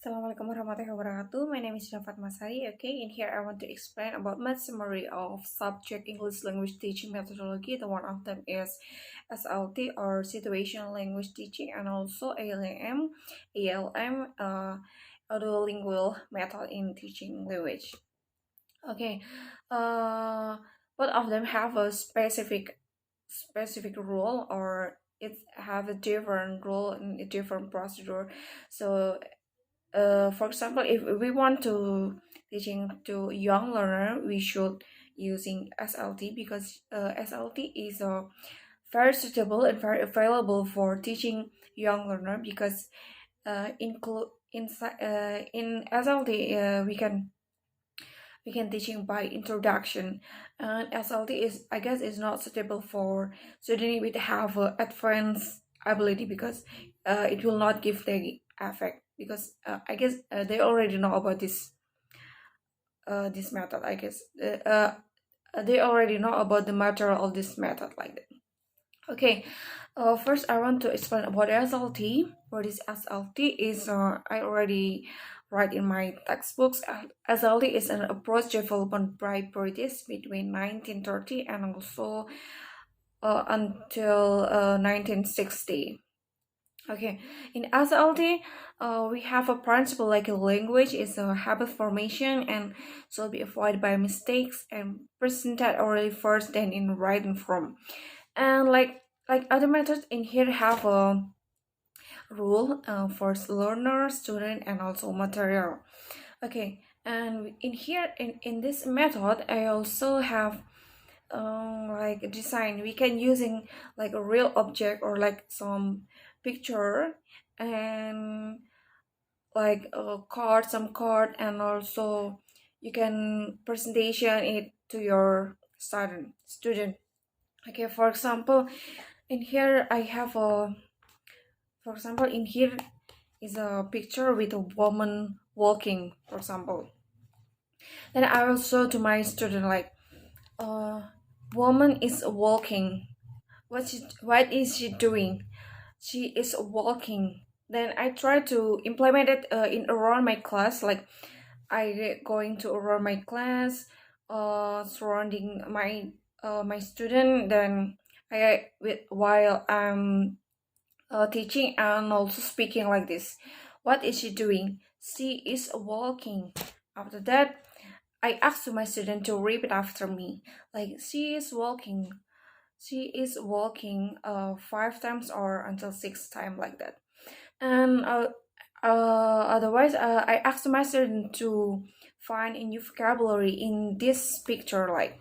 Assalamualaikum warahmatullahi wabarakatuh. My name is Jafat Masari. Okay, in here I want to explain about my summary of subject English language teaching methodology. The one of them is SLT or situational language teaching, and also ALM, audio-lingual method in teaching language. Okay, uh, both of them have a specific rule, or it have a different rule and a different procedure. So for example, if we want to teaching to young learner, we should using SLT because SLT is very suitable and very available for teaching young learner because in SLT we can teaching by introduction, and SLT is, I guess, is not suitable for students with have advanced ability because it will not give the effect because I guess they already know about this method. I guess they already know about the matter of this method like that. Okay, first I want to explain about SLT. What is SLT is I already write in my textbooks. SLT is an approach developed by British between 1930 and also until 1960. Okay, in SLT, we have a principle like a language is a habit formation and should be avoided by mistakes and presented orally first, then in written form. And like other methods in here have a rule for learner, student, and also material. Okay, and in here in this method, I also have like design. We can using like a real object or like some picture and like a card, some card, and also you can presentation it to your student. Okay, for example, in here I have a for example in here is a picture with a woman walking, for example. Then I will show to my student like woman is walking. What is she doing? She is walking. Then I try to implement it in around my class, like I going to around my class, surrounding my student. Then I with while I'm teaching and also speaking like this. What is she doing? She is walking. After that, I asked my student to repeat after me. Like she is walking. She is walking 5 times or until 6 times like that. And otherwise, I asked my student to find a new vocabulary in this picture, like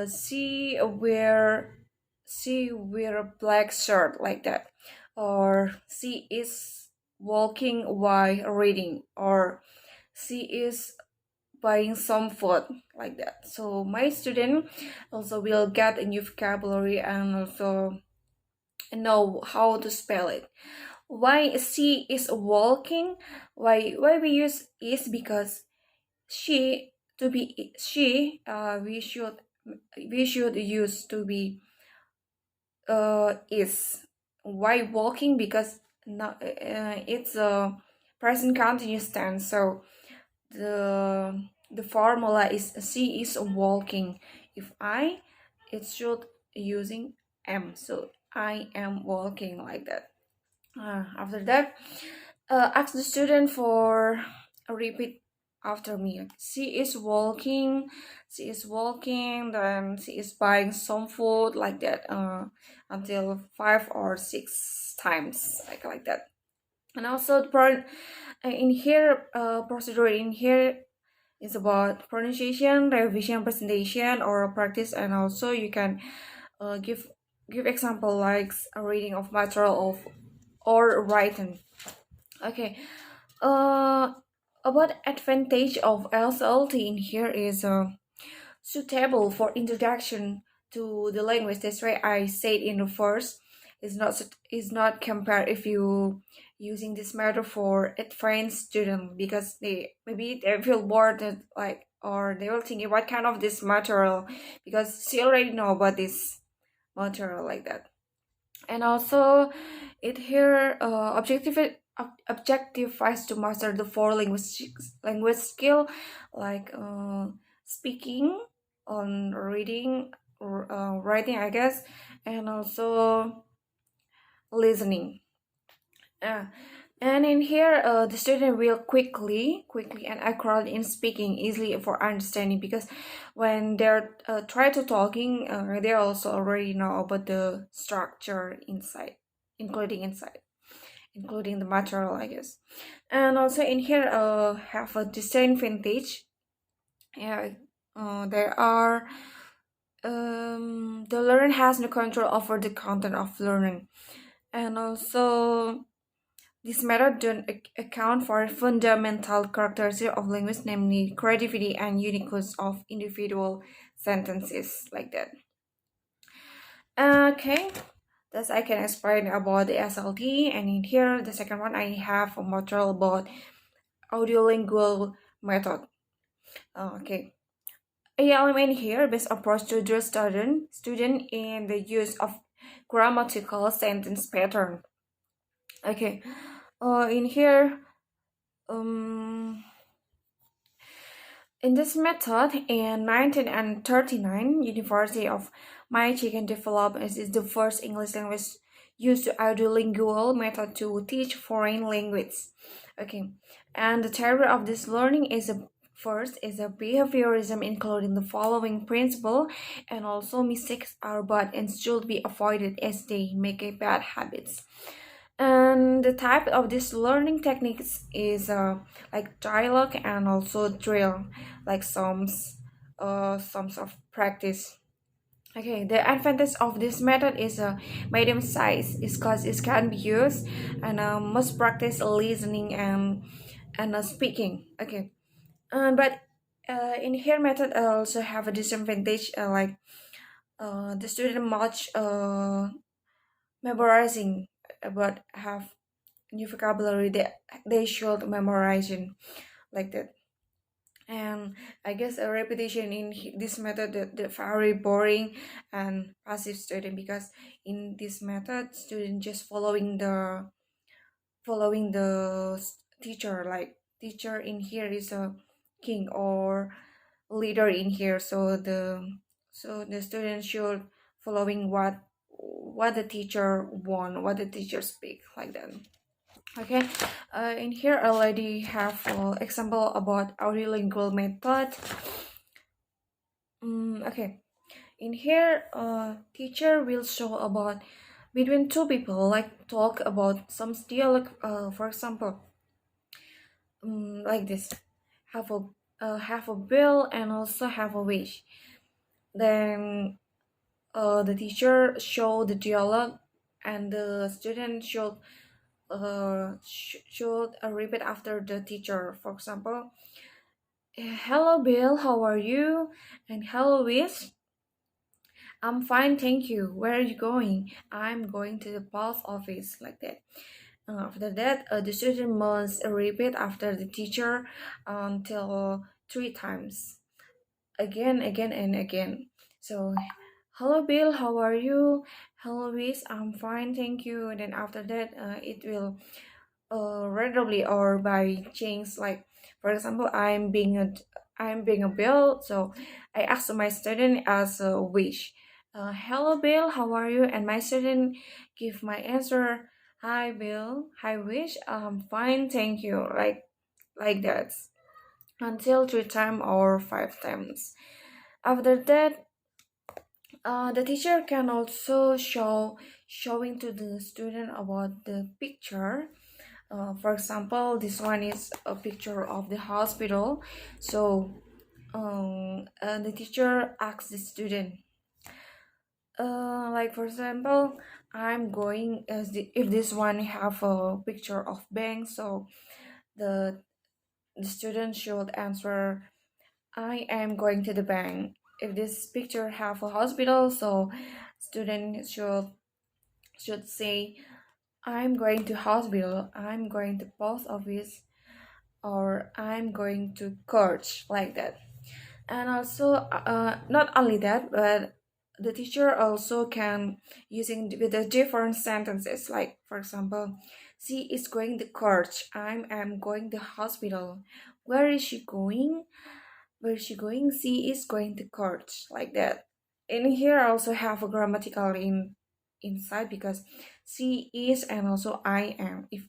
she wear a black shirt like that, or she is walking while reading, or she is buying some food like that. So my student also will get a new vocabulary and also know how to spell it. Why she is walking? Why we use is because she to be she we should use to be is. Why walking? Because not, it's a present continuous tense. So the formula is she is walking. If I, it should using am. So I am walking like that. After that, ask the student for a repeat after me. She is walking. She is walking. Then she is buying some food like that. Until 5 or 6 times like that. And also in here procedure in here is about pronunciation, revision, presentation, or practice, and also you can give example like a reading of material of or writing. Okay. About advantage of SLT in here is suitable for introduction to the language. That's why I said in the first is not compared if you using this method for advanced student because they feel bored like, or they will think what kind of this material because she already know about this material like that. And also it here objective to master the four language skill like speaking, on reading, writing, I guess, and also listening. Uh, and in here, the student will quickly and accurately in speaking, easily for understanding, because when they're try to talking, they also already know about the structure inside, including inside, including the material, I guess. And also in here, have a distinct vintage. Yeah, there are the learner has no control over the content of learning, and also this method don't account for fundamental characteristics of language, namely creativity and uniqueness of individual sentences, like that. Okay, that's I can explain about the SLT, and in here the second one I have a module about audiolingual method. Okay. ALM in here best approach to the student in the use of grammatical sentence pattern. Okay. In here, um, in this method, in 1939, University of Michigan developed as is the first English language used the audiolingual method to teach foreign language. Okay, and the theory of this learning is a first is a behaviorism, including the following principle, and also mistakes are bad and should be avoided as they make a bad habits. And the type of this learning techniques is like dialogue and also drill, like sums of practice. Okay, the advantage of this method is a medium size, is because it can be used and must practice listening and speaking. Okay, but in here method also have a disadvantage, like the student much memorizing, but have new vocabulary that they should memorizing, like that. And I guess a repetition in this method, the very boring and passive student, because in this method student just following the teacher, like teacher in here is a king or leader in here, so the student should following what the teacher want, what the teacher speak, like that. Okay, in here I already have example about audiolingual method. Okay, in here, teacher will show about between two people, like talk about some dialogue. For example, like this, have a bill and also have a wish. Then, the teacher show the dialogue, and the student should repeat after the teacher. For example, hello Bill, how are you? And hello Wish, I'm fine, thank you. Where are you going? I'm going to the post office, like that. After that, the student must repeat after the teacher until 3 times, again and again. So, hello Bill, how are you? Hello Wish, I'm fine, thank you. And then after that, it will randomly or by chance, like for example, I'm being a Bill, so I asked my student as a wish, hello Bill, how are you? And my student give my answer, hi Bill, hi Wish, I'm fine, thank you, like that, until 3 times or 5 times. After that, the teacher can also showing to the student about the picture. For example, this one is a picture of the hospital. So, the teacher asks the student, like for example, I'm going as if this one have a picture of bank, so the the student should answer, I am going to the bank. If this picture have a hospital, so student should say, I'm going to hospital, I'm going to post office, or I'm going to coach, like that. And also, not only that, but the teacher also can using with the different sentences, like for example, She is going to church. I'm going to hospital. Where is she going? Where is she going? She is going to church, like that. In here I also have a grammatical inside, because she is and also I am. If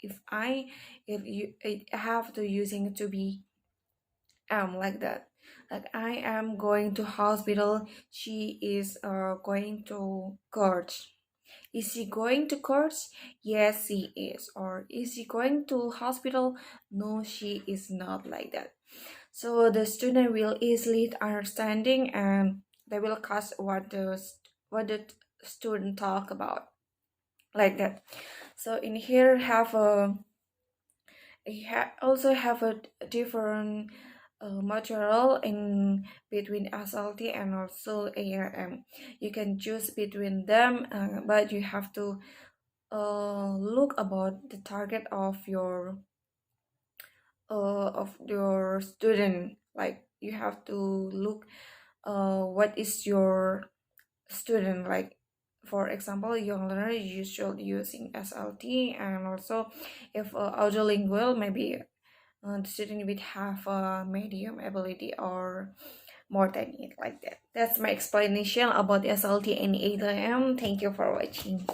you I have to using to be am, like that. Like I am going to hospital. She is going to church. Is she going to course? Yes, she is. Or is she going to hospital? No, she is not, like that. So the student will easily understanding, and they will catch what the student talk about, like that. So in here have a also have a different material in between SLT and also ALM. You can choose between them, but you have to look about the target of your student. Like you have to look what is your student, like for example young learner you should using SLT, and also if audiolingual, maybe the student would have a medium ability or more than it, like that. That's my explanation about SLT and ALM. Thank you for watching.